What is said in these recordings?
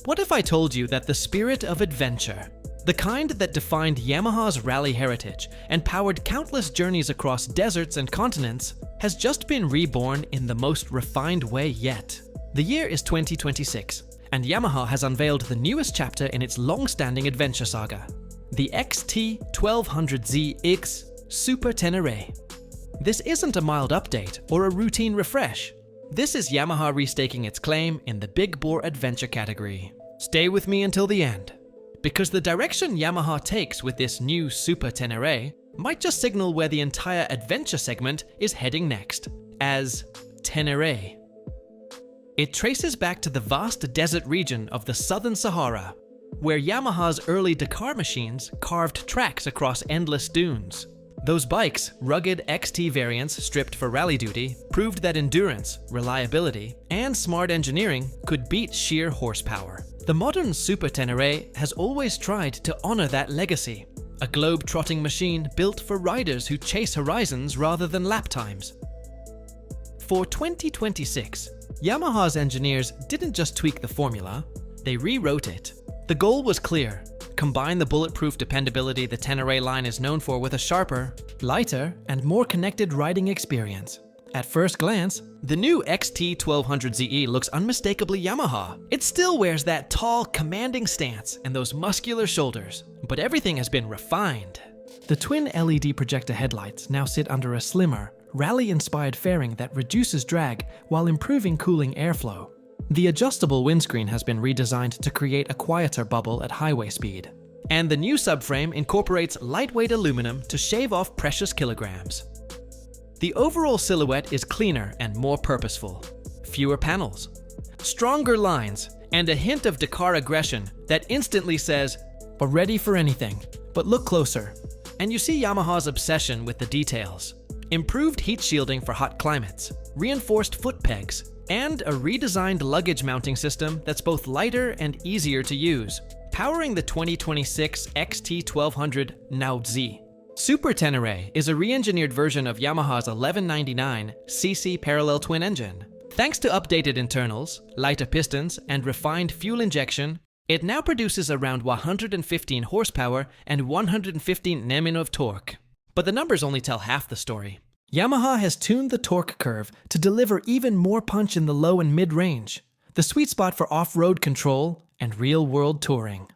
What if I told you that the spirit of adventure, the kind that defined Yamaha's rally heritage and powered countless journeys across deserts and continents, has just been reborn in the most refined way yet? The year is 2026, and Yamaha has unveiled the newest chapter in its long-standing adventure saga, the XT1200ZE Super Ténéré. This isn't a mild update or a routine refresh. This is Yamaha restaking its claim in the big bore adventure category. Stay with me until the end, because the direction Yamaha takes with this new Super Ténéré might just signal where the entire adventure segment is heading next, as Tenere. It traces back to the vast desert region of the Southern Sahara, where Yamaha's early Dakar machines carved tracks across endless dunes. Those bikes, rugged XT variants stripped for rally duty, proved that endurance, reliability, and smart engineering could beat sheer horsepower. The modern Super Ténéré has always tried to honor that legacy, a globe-trotting machine built for riders who chase horizons rather than lap times. For 2026, Yamaha's engineers didn't just tweak the formula, they rewrote it. The goal was clear: combine the bulletproof dependability the Tenere line is known for with a sharper, lighter, and more connected riding experience. At first glance, the new XT1200ZE looks unmistakably Yamaha. It still wears that tall, commanding stance and those muscular shoulders, but everything has been refined. The twin LED projector headlights now sit under a slimmer, rally-inspired fairing that reduces drag while improving cooling airflow. The adjustable windscreen has been redesigned to create a quieter bubble at highway speed. And the new subframe incorporates lightweight aluminum to shave off precious kilograms. The overall silhouette is cleaner and more purposeful. Fewer panels, stronger lines, and a hint of Dakar aggression that instantly says, "We're ready for anything." But look closer, and you see Yamaha's obsession with the details. Improved heat shielding for hot climates, reinforced foot pegs, and a redesigned luggage mounting system that's both lighter and easier to use, powering the 2026 XT1200ZE. Super Ténéré is a re-engineered version of Yamaha's 1199cc parallel twin engine. Thanks to updated internals, lighter pistons, and refined fuel injection, it now produces around 115 horsepower and 115 Nm of torque. But the numbers only tell half the story. Yamaha has tuned the torque curve to deliver even more punch in the low and mid-range, the sweet spot for off-road control and real-world touring.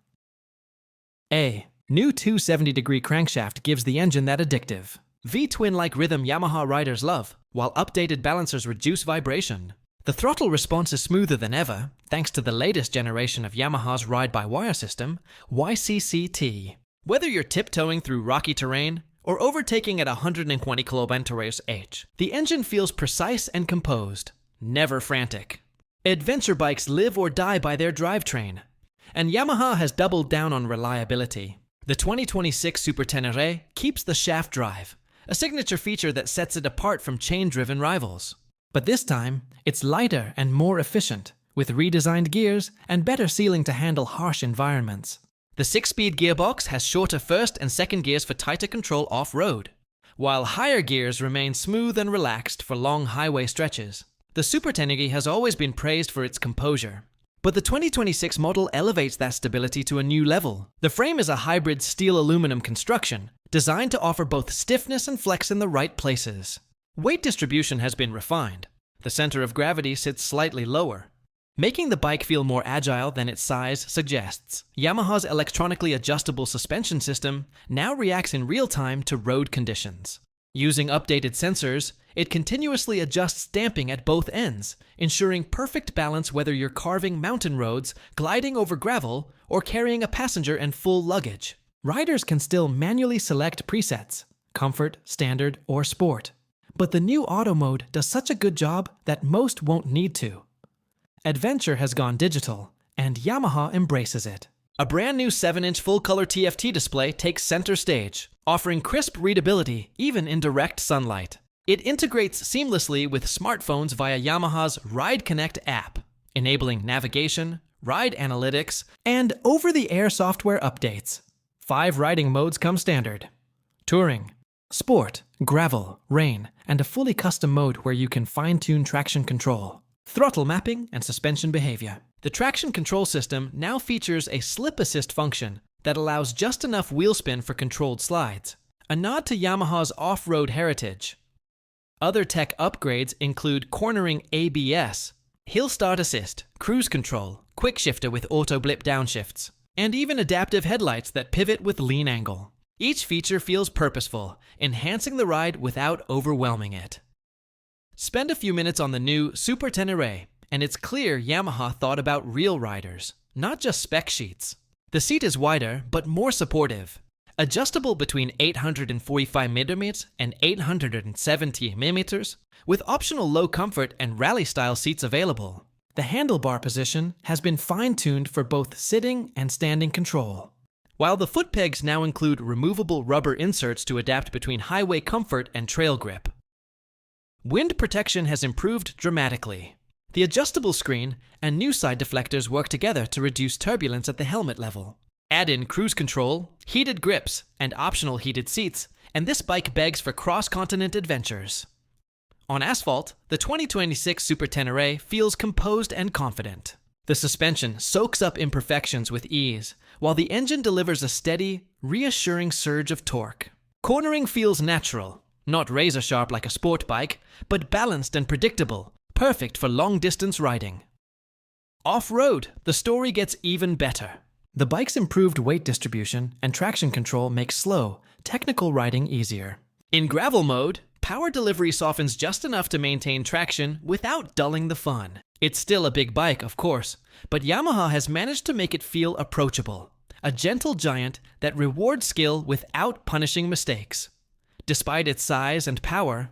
A new 270-degree crankshaft gives the engine that addictive, V-twin-like rhythm Yamaha riders love, while updated balancers reduce vibration. The throttle response is smoother than ever, thanks to the latest generation of Yamaha's ride-by-wire system, YCCT. Whether you're tiptoeing through rocky terrain or overtaking at 120 km/h, the engine feels precise and composed, never frantic. Adventure bikes live or die by their drivetrain, and Yamaha has doubled down on reliability. The 2026 Super Ténéré keeps the shaft drive, a signature feature that sets it apart from chain-driven rivals. But this time, it's lighter and more efficient, with redesigned gears and better sealing to handle harsh environments. The 6-speed gearbox has shorter first and second gears for tighter control off-road, while higher gears remain smooth and relaxed for long highway stretches. The Super Ténéré has always been praised for its composure, but the 2026 model elevates that stability to a new level. The frame is a hybrid steel-aluminum construction, designed to offer both stiffness and flex in the right places. Weight distribution has been refined. The center of gravity sits slightly lower, making the bike feel more agile than its size suggests. Yamaha's electronically adjustable suspension system now reacts in real time to road conditions. Using updated sensors, it continuously adjusts damping at both ends, ensuring perfect balance whether you're carving mountain roads, gliding over gravel, or carrying a passenger and full luggage. Riders can still manually select presets, comfort, standard, or sport. But the new auto mode does such a good job that most won't need to. Adventure has gone digital, and Yamaha embraces it. A brand new 7-inch full-color TFT display takes center stage, offering crisp readability even in direct sunlight. It integrates seamlessly with smartphones via Yamaha's Ride Connect app, enabling navigation, ride analytics, and over-the-air software updates. 5 riding modes come standard: touring, sport, gravel, rain, and a fully custom mode where you can fine-tune traction control. throttle mapping, and suspension behavior. The traction control system now features a slip assist function that allows just enough wheel spin for controlled slides, a nod to Yamaha's off-road heritage. Other tech upgrades include cornering ABS, hill start assist, cruise control, quick shifter with auto blip downshifts, and even adaptive headlights that pivot with lean angle. Each feature feels purposeful, enhancing the ride without overwhelming it. Spend a few minutes on the new Super Ténéré, and it's clear Yamaha thought about real riders, not just spec sheets. The seat is wider, but more supportive. Adjustable between 845mm and 870mm, with optional low comfort and rally-style seats available. The handlebar position has been fine-tuned for both sitting and standing control. While the foot pegs now include removable rubber inserts to adapt between highway comfort and trail grip. Wind protection has improved dramatically. The adjustable screen and new side deflectors work together to reduce turbulence at the helmet level. Add in cruise control, heated grips, and optional heated seats, and this bike begs for cross-continent adventures. On asphalt, the 2026 Super Ténéré feels composed and confident. The suspension soaks up imperfections with ease, while the engine delivers a steady, reassuring surge of torque. Cornering feels natural, not razor-sharp like a sport bike, but balanced and predictable, perfect for long-distance riding. Off-road, the story gets even better. The bike's improved weight distribution and traction control make slow, technical riding easier. In gravel mode, power delivery softens just enough to maintain traction without dulling the fun. It's still a big bike, of course, but Yamaha has managed to make it feel approachable. A gentle giant that rewards skill without punishing mistakes. Despite its size and power,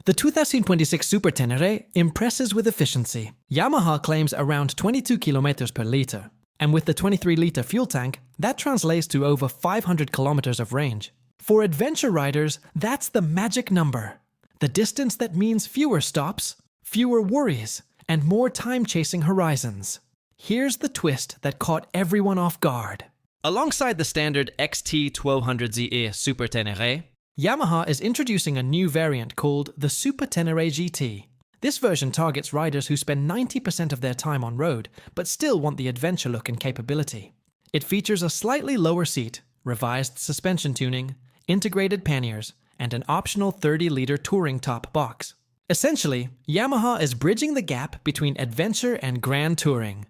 the 2026 Super Ténéré impresses with efficiency. Yamaha claims around 22 km per litre, and with the 23-litre fuel tank, that translates to over 500 km of range. For adventure riders, that's the magic number. The distance that means fewer stops, fewer worries, and more time chasing horizons. Here's the twist that caught everyone off guard. Alongside the standard XT1200ZE Super Ténéré, Yamaha is introducing a new variant called the Super Tenere GT. This version targets riders who spend 90% of their time on road, but still want the adventure look and capability. It features a slightly lower seat, revised suspension tuning, integrated panniers, and an optional 30-litre touring top box. Essentially, Yamaha is bridging the gap between adventure and grand touring,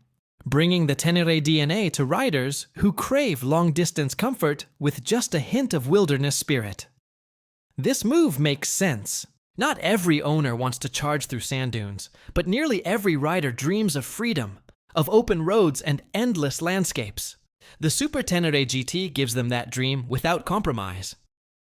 bringing the Tenere DNA to riders who crave long-distance comfort with just a hint of wilderness spirit. This move makes sense. Not every owner wants to charge through sand dunes, but nearly every rider dreams of freedom, of open roads and endless landscapes. The Super Tenere GT gives them that dream without compromise.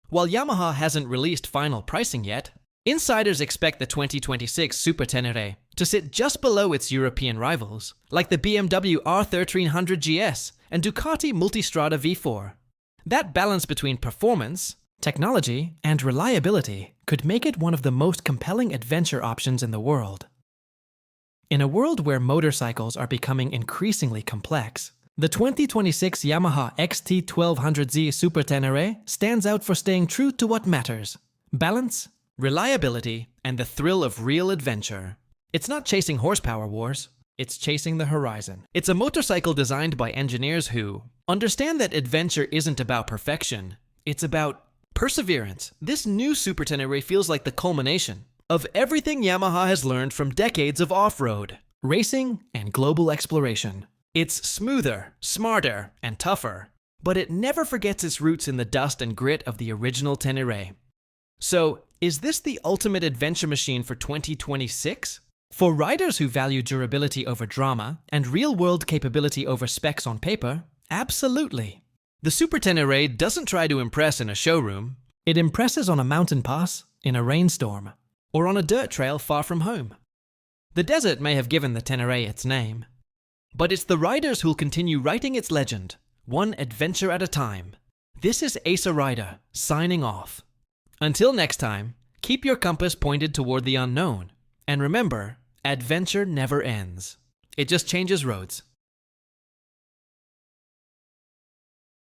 While Yamaha hasn't released final pricing yet, insiders expect the 2026 Super Ténéré to sit just below its European rivals, like the BMW R1300 GS and Ducati Multistrada V4. That balance between performance, technology, and reliability could make it one of the most compelling adventure options in the world. In a world where motorcycles are becoming increasingly complex, the 2026 Yamaha XT1200ZE Super Ténéré stands out for staying true to what matters: balance, reliability, and the thrill of real adventure. It's not chasing horsepower wars, it's chasing the horizon. It's a motorcycle designed by engineers who understand that adventure isn't about perfection, it's about perseverance. This new Super Ténéré feels like the culmination of everything Yamaha has learned from decades of off-road, racing, and global exploration. It's smoother, smarter, and tougher, but it never forgets its roots in the dust and grit of the original Ténéré. So, is this the ultimate adventure machine for 2026? For riders who value durability over drama and real-world capability over specs on paper, absolutely. The Super Ténéré doesn't try to impress in a showroom. It impresses on a mountain pass, in a rainstorm, or on a dirt trail far from home. The desert may have given the Ténéré its name, but it's the riders who'll continue writing its legend, one adventure at a time. This is Asa Rider, signing off. Until next time, keep your compass pointed toward the unknown, and remember, adventure never ends. It just changes roads.